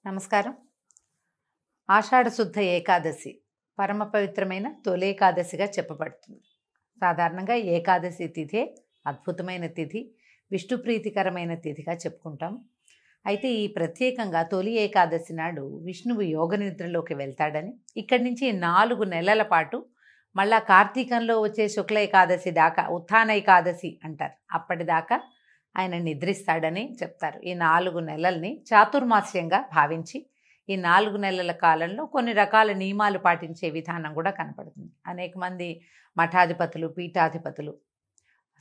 నమస్కారం. ఆషాఢ శుద్ధ ఏకాదశి పరమ పవిత్రమైన తొలేకాదశిగా చెప్పబడుతుంది. సాధారణంగా ఏకాదశి తిథే అద్భుతమైన తిథి, విష్ణు ప్రీతికరమైన తిథిగా చెప్పుకుంటాం. అయితే ఈ ప్రత్యేకంగా తొలి ఏకాదశి నాడు విష్ణువు యోగ నిద్రలోకి వెళ్తాడని, ఇక్కడి నుంచి 4 నెలల పాటు మళ్ళా కార్తీకంలో వచ్చే శుక్ల ఏకాదశి దాకా ఉత్థాన ఏకాదశి అంటారు, అప్పటిదాకా ఆయన నిద్రిస్తాడని చెప్తారు. ఈ 4 నెలల్ని చాతుర్మాస్యంగా భావించి ఈ 4 నెలల కాలంలో కొన్ని రకాల నియమాలు పాటించే విధానం కూడా కనపడుతుంది. అనేక మంది మఠాధిపతులు, పీఠాధిపతులు,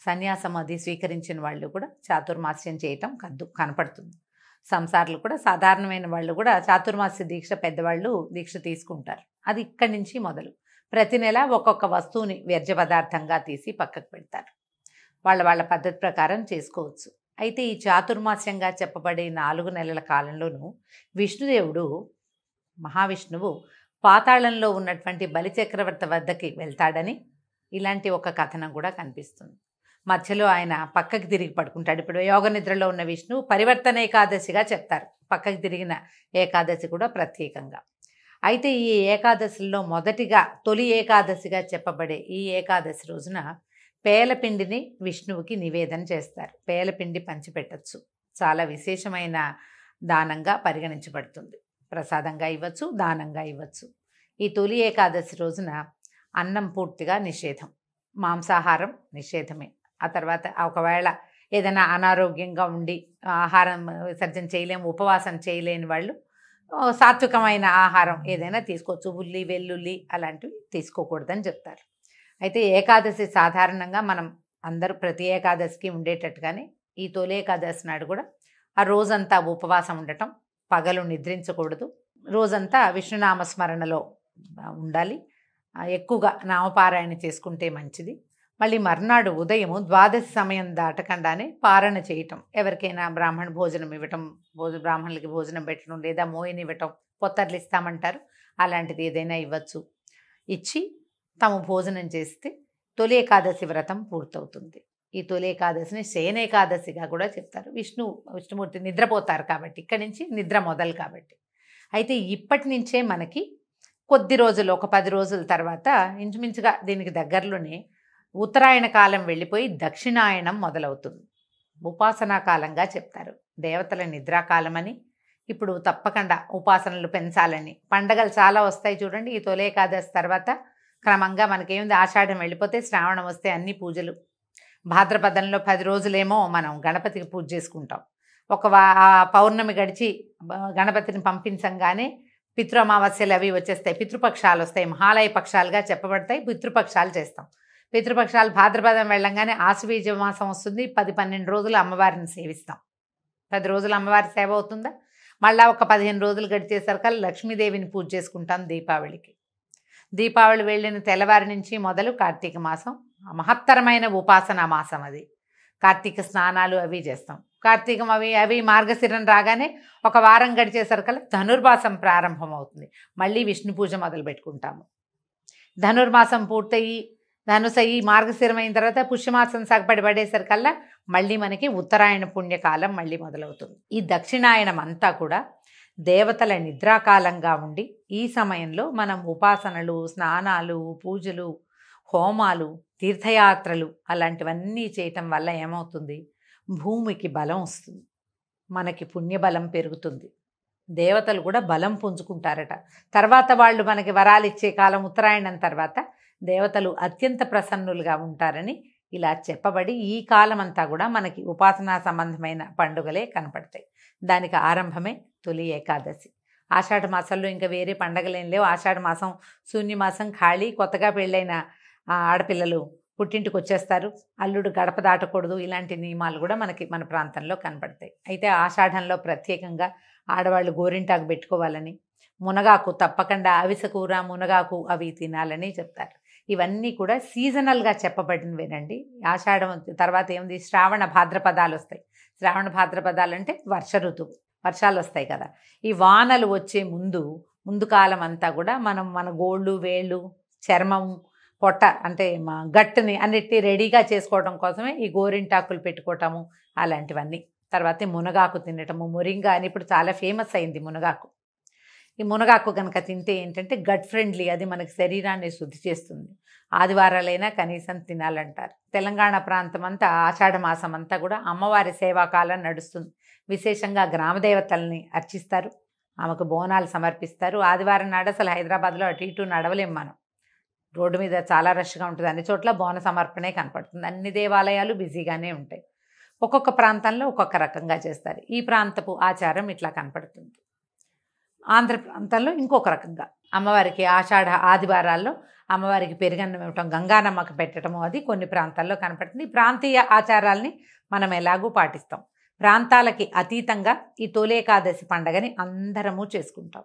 సన్యాసం అది స్వీకరించిన వాళ్ళు కూడా చాతుర్మాస్యం చేయటం కనపడుతుంది. సంసారులు కూడా, సాధారణమైన వాళ్ళు కూడా చాతుర్మాస్య దీక్ష పెద్దవాళ్ళు దీక్ష తీసుకుంటారు. అది ఇక్కడి నుంచి మొదలు ప్రతి నెల ఒక్కొక్క వస్తువుని వ్యర్థ పదార్థంగా తీసి పక్కకు పెడతారు. వాళ్ళ పద్ధతి ప్రకారం చేసుకోవచ్చు. అయితే ఈ చాతుర్మాస్యంగా చెప్పబడే 4 నెలల కాలంలోనూ విష్ణుదేవుడు, మహావిష్ణువు పాతాళంలో ఉన్నటువంటి బలిచక్రవర్తి వద్దకి వెళ్తాడని ఇలాంటి ఒక కథనం కూడా కనిపిస్తుంది. మధ్యలో ఆయన పక్కకి తిరిగి పడుకుంటాడు. ఇప్పుడు యోగ నిద్రలో ఉన్న విష్ణువు పరివర్తన ఏకాదశిగా చెప్తారు, పక్కకి తిరిగిన ఏకాదశి కూడా ప్రత్యేకంగా. అయితే ఈ ఏకాదశిలో మొదటిగా తొలి ఏకాదశిగా చెప్పబడే ఈ ఏకాదశి రోజున పేలపిండిని విష్ణువుకి నివేదన చేస్తారు. పేలపిండి పంచిపెట్టచ్చు, చాలా విశేషమైన దానంగా పరిగణించబడుతుంది. ప్రసాదంగా ఇవ్వచ్చు, దానంగా ఇవ్వచ్చు. ఈ తొలి ఏకాదశి రోజున అన్నం పూర్తిగా నిషేధం, మాంసాహారం నిషేధమే. ఆ తర్వాత ఒకవేళ ఏదైనా అనారోగ్యంగా ఉండి ఆహారం విసర్జన చేయలేము, ఉపవాసం చేయలేని వాళ్ళు సాత్వికమైన ఆహారం ఏదైనా తీసుకోవచ్చు. ఉల్లి, వెల్లుల్లి అలాంటివి తీసుకోకూడదని చెప్తారు. అయితే ఏకాదశి సాధారణంగా మనం అందరూ ప్రతి ఏకాదశికి ఉండేటట్టుగానే ఈ తొలి ఏకాదశి నాడు కూడా ఆ రోజంతా ఉపవాసం ఉండటం, పగలు నిద్రించకూడదు, రోజంతా విష్ణునామస్మరణలో ఉండాలి, ఎక్కువగా నామపారాయణ చేసుకుంటే మంచిది. మళ్ళీ మర్నాడు ఉదయము ద్వాదశి సమయం దాటకుండానే పారణ చేయటం, ఎవరికైనా బ్రాహ్మణ భోజనం ఇవ్వటం, బ్రాహ్మణులకి భోజనం పెట్టడం, లేదా మోయిని ఇవ్వటం, పొత్తర్లు ఇస్తామంటారు, అలాంటిది ఏదైనా ఇవ్వచ్చు. ఇచ్చి తాము భోజనం చేస్తే తొలి ఏకాదశి వ్రతం పూర్తవుతుంది. ఈ తొలి ఏకాదశిని శయనేకాదశిగా కూడా చెప్తారు. విష్ణుమూర్తి నిద్రపోతారు కాబట్టి, ఇక్కడి నుంచి నిద్ర మొదలు కాబట్టి. అయితే ఇప్పటి నుంచే మనకి కొద్ది రోజులు, ఒక 10 రోజుల తర్వాత ఇంచుమించుగా దీనికి దగ్గరలోనే ఉత్తరాయణ కాలం వెళ్ళిపోయి దక్షిణాయనం మొదలవుతుంది. ఉపాసనా కాలంగా చెప్తారు. దేవతల నిద్రాకాలమని, ఇప్పుడు తప్పకుండా ఉపాసనలు పెంచాలని, పండగలు చాలా వస్తాయి చూడండి. ఈ తొలి ఏకాదశి తర్వాత క్రమంగా మనకేముంది, ఆషాఢం వెళ్ళిపోతే శ్రావణం వస్తే అన్ని పూజలు. భాద్రపదంలో 10 రోజులేమో మనం గణపతికి పూజ చేసుకుంటాం. పౌర్ణమి గడిచి గణపతిని పంపించంగానే పితృ అమావాస్యలు అవి వచ్చేస్తాయి, పితృపక్షాలు వస్తాయి, మహాలయ పక్షాలుగా చెప్పబడతాయి. పితృపక్షాలు చేస్తాం. పితృపక్షాలు భాద్రపదం వెళ్ళంగానే ఆశ్వీజ మాసం వస్తుంది. 10-12 రోజులు అమ్మవారిని సేవిస్తాం. 10 రోజులు అమ్మవారి సేవ అవుతుందా, మళ్ళీ ఒక 15 రోజులు గడిచేసరికి లక్ష్మీదేవిని పూజ చేసుకుంటాం. దీపావళి వెళ్ళిన తెల్లవారి నుంచి మొదలు కార్తీక మాసం మహత్తరమైన ఉపాసనా మాసం. అది కార్తీక స్నానాలు అవి చేస్తాం. కార్తీకం అవి మార్గశిరం రాగానే ఒక వారం గడిచేసరికల్లా ధనుర్మాసం ప్రారంభం అవుతుంది. మళ్ళీ విష్ణు పూజ మొదలు పెట్టుకుంటాము. ధనుర్మాసం పూర్తయి ధనుసయ్యి మార్గశిరం అయిన తర్వాత పుష్యమాసం పడేసరికల్లా మళ్ళీ మనకి ఉత్తరాయణ పుణ్యకాలం మళ్ళీ మొదలవుతుంది. ఈ దక్షిణాయనం అంతా కూడా దేవతల నిద్రాకాలంగా ఉండి, ఈ సమయంలో మనం ఉపాసనలు, స్నానాలు, పూజలు, హోమాలు, తీర్థయాత్రలు అలాంటివన్నీ చేయటం వల్ల ఏమవుతుంది, భూమికి బలం వస్తుంది, మనకి పుణ్యబలం పెరుగుతుంది, దేవతలు కూడా బలం పుంజుకుంటారట. తర్వాత వాళ్ళు మనకి వరాలు ఇచ్చే కాలం ఉత్తరాయణం తర్వాత దేవతలు అత్యంత ప్రసన్నులుగా ఉంటారని ఇలా చెప్పబడి ఈ కాలం అంతా కూడా మనకి ఉపాసనా సంబంధమైన పండుగలే కనపడతాయి. దానికి ఆరంభమే తొలి ఏకాదశి. ఆషాఢ మాసంలో ఇంకా వేరే పండగలేం లేవు. ఆషాఢ మాసం శూన్యమాసం, ఖాళీ. కొత్తగా పెళ్ళైన ఆడపిల్లలు పుట్టింటికి వచ్చేస్తారు, అల్లుడు గడప దాటకూడదు, ఇలాంటి నియమాలు కూడా మన ప్రాంతంలో కనపడతాయి. అయితే ఆషాఢంలో ప్రత్యేకంగా ఆడవాళ్ళు గోరింటాకు పెట్టుకోవాలని, మునగాకు తప్పకుండా, అవిసె కూర, మునగాకు అవి తినాలని చెప్తారు. ఇవన్నీ కూడా సీజనల్గా చెప్పబడినవేనండి. ఆషాఢం తర్వాత ఏముంది, శ్రావణ భాద్రపదాలు వస్తాయి. శ్రావణ భాద్రపదాలు అంటే వర్ష ఋతువు, వర్షాలు వస్తాయి కదా. ఈ వానలు వచ్చే ముందు కాలం అంతా కూడా మనం మన గోళ్ళు, వేళ్ళు, చర్మం, పొట్ట అంటే గట్టుని అన్నిటినీ రెడీగా చేసుకోవడం కోసమే ఈ గోరింటాకులు పెట్టుకోవటము అలాంటివన్నీ. తర్వాత మునగాకు తినటము, మొరింగా అని ఇప్పుడు చాలా ఫేమస్ అయింది మునగాకు. ఈ మునగాకు కనుక తింటే ఏంటంటే గట్ ఫ్రెండ్లీ, అది మనకి శరీరాన్ని శుద్ధి చేస్తుంది. ఆదివారాలైనా కనీసం తినాలంటారు. తెలంగాణ ప్రాంతం అంతా ఆషాఢ మాసం అంతా కూడా అమ్మవారి సేవాకాలం నడుస్తుంది. విశేషంగా గ్రామదేవతల్ని అర్చిస్తారు, ఆమెకు బోనాలు సమర్పిస్తారు. ఆదివారం నాడు అసలు హైదరాబాద్లో అటు ఇటు నడవలేం మనం, రోడ్డు మీద చాలా రష్గా ఉంటుంది. అన్ని చోట్ల బోన సమర్పణే కనపడుతుంది. అన్ని దేవాలయాలు బిజీగానే ఉంటాయి. ఒక్కొక్క ప్రాంతంలో ఒక్కొక్క రకంగా చేస్తారు. ఈ ప్రాంతపు ఆచారం ఇట్లా కనపడుతుంది. ఆంధ్ర ప్రాంతంలో ఇంకొక రకంగా అమ్మవారికి ఆషాఢ ఆదివారాల్లో అమ్మవారికి పెరుగన్నం ఇవ్వటం, గంగానమ్మకు పెట్టడము, అది కొన్ని ప్రాంతాల్లో కనపడుతుంది. ఈ ప్రాంతీయ ఆచారాల్ని మనం ఎలాగూ పాటిస్తాం. ప్రాంతాలకి అతీతంగా ఈ తొలేకాదశి పండగని అందరము చేసుకుంటాం.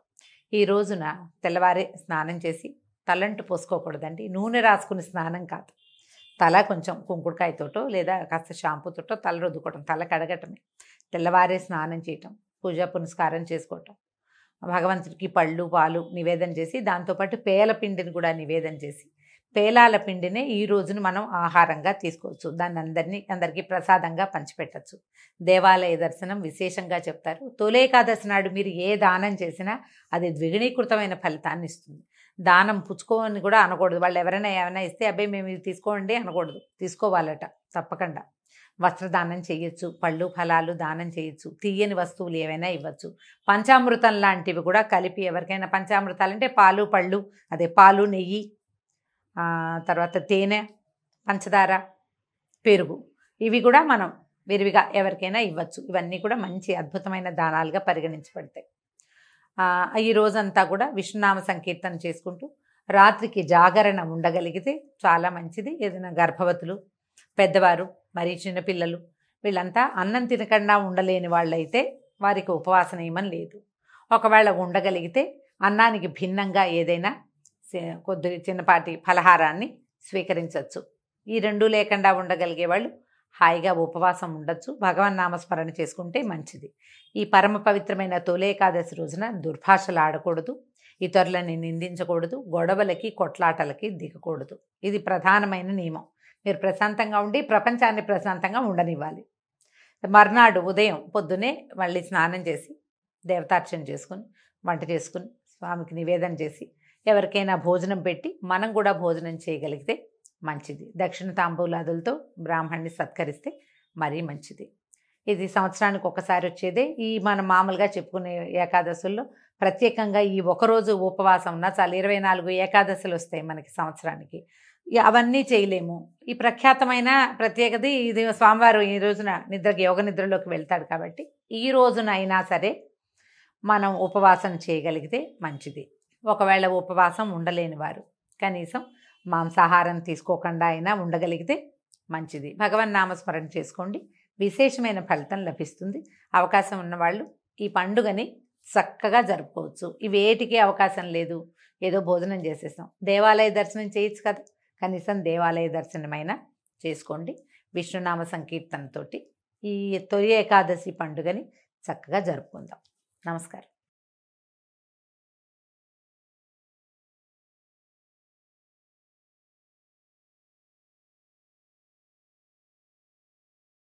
ఈ రోజున తెల్లవారే స్నానం చేసి, తలంటు పోసుకోకూడదండి, నూనె రాసుకుని స్నానం కాదు. తల కొంచెం కుంకుడుకాయతోటో లేదా కాస్త షాంపూతోటో తల రుద్దుకోవటం, తల కడగటమే. తెల్లవారే స్నానం చేయటం, పూజా పునస్కారం చేసుకోవటం, భగవంతుడికి పళ్ళు పాలు నివేదన చేసి, దాంతోపాటు పేల పిండిని కూడా నివేదన చేసి, పేలాల పిండినే ఈ రోజున మనం ఆహారంగా తీసుకోవచ్చు. దాన్ని అందరికీ ప్రసాదంగా పంచిపెట్టచ్చు. దేవాలయ దర్శనం విశేషంగా చెప్తారు. తొలేకాదశి నాడు మీరు ఏ దానం చేసినా అది ద్విగుణీకృతమైన ఫలితాన్ని ఇస్తుంది. దానం పుచ్చుకోని కూడా అనకూడదు. వాళ్ళు ఎవరైనా ఏమైనా ఇస్తే అబ్బాయి మేము ఇది తీసుకోండి అనకూడదు, తీసుకోవాలట తప్పకుండా. వస్త్రదానం చేయొచ్చు, పళ్ళు ఫలాలు దానం చేయొచ్చు, తీయని వస్తువులు ఏవైనా ఇవ్వచ్చు. పంచామృతం లాంటివి కూడా కలిపి ఎవరికైనా, పంచామృతాలు అంటే పాలు పళ్ళు, అదే పాలు నెయ్యి, తర్వాత తేనె, పంచదార, పెరుగు, ఇవి కూడా మనం విరివిగా ఎవరికైనా ఇవ్వచ్చు. ఇవన్నీ కూడా మంచి అద్భుతమైన దానాలుగా పరిగణించబడతాయి. ఈ రోజంతా కూడా విష్ణునామ సంకీర్తన చేసుకుంటూ రాత్రికి జాగరణ ఉండగలిగితే చాలా మంచిది. ఏదైనా గర్భవతులు, పెద్దవారు, మరి చిన్నపిల్లలు, వీళ్ళంతా అన్నం తినకుండా ఉండలేని వాళ్ళైతే వారికి ఉపవాస నియమం లేదు. ఒకవేళ ఉండగలిగితే అన్నానికి భిన్నంగా ఏదైనా కొద్ది చిన్నపాటి ఫలహారాన్ని స్వీకరించవచ్చు. ఈ రెండు లేకుండా ఉండగలిగే వాళ్ళు హాయిగా ఉపవాసం ఉండొచ్చు. భగవన్ నామస్మరణ చేసుకుంటే మంచిది. ఈ పరమ పవిత్రమైన తొలేకాదశి రోజున దుర్భాషలు ఆడకూడదు, ఇతరులని నిందించకూడదు, గొడవలకి కొట్లాటలకి దిగకూడదు. ఇది ప్రధానమైన నియమం. మీరు ప్రశాంతంగా ఉండి ప్రపంచాన్ని ప్రశాంతంగా ఉండనివ్వాలి. మర్నాడు ఉదయం పొద్దునే మళ్ళీ స్నానం చేసి దేవతార్చన చేసుకుని, వంట చేసుకుని, స్వామికి నివేదన చేసి, ఎవరికైనా భోజనం పెట్టి మనం కూడా భోజనం చేయగలిగితే మంచిది. దక్షిణ తాంబూలాదులతో బ్రాహ్మణ్ణి సత్కరిస్తే మరీ మంచిది. ఇది సంవత్సరానికి ఒకసారి వచ్చేదే. ఈ మనం మామూలుగా చెప్పుకునే ఏకాదశుల్లో ప్రత్యేకంగా ఈ ఒకరోజు ఉపవాసం ఉన్నా చాలు. 24 ఏకాదశులు వస్తాయి మనకి సంవత్సరానికి. అవన్నీ చేయలేము. ఈ ప్రఖ్యాతమైన ప్రత్యేకత ఇది. స్వామివారు ఈ రోజున యోగ నిద్రలోకి వెళ్తాడు కాబట్టి ఈ రోజున అయినా సరే మనం ఉపవాసం చేయగలిగితే మంచిది. ఒకవేళ ఉపవాసం ఉండలేని వారు కనీసం మాంసాహారం తీసుకోకుండా అయినా ఉండగలిగితే మంచిది. భగవన్ నామస్మరణ చేసుకోండి, విశేషమైన ఫలితం లభిస్తుంది. అవకాశం ఉన్నవాళ్ళు ఈ పండుగని చక్కగా జరుపుకోవచ్చు. ఇవేటికి అవకాశం లేదు, ఏదో భోజనం చేసేస్తాం, దేవాలయ దర్శనం చేయొచ్చు కదా, కనీసం దేవాలయ దర్శనమైనా చేసుకోండి. విష్ణునామ సంకీర్తనతోటి ఈ తొలి ఏకాదశి పండుగని చక్కగా జరుపుకుందాం. నమస్కారం.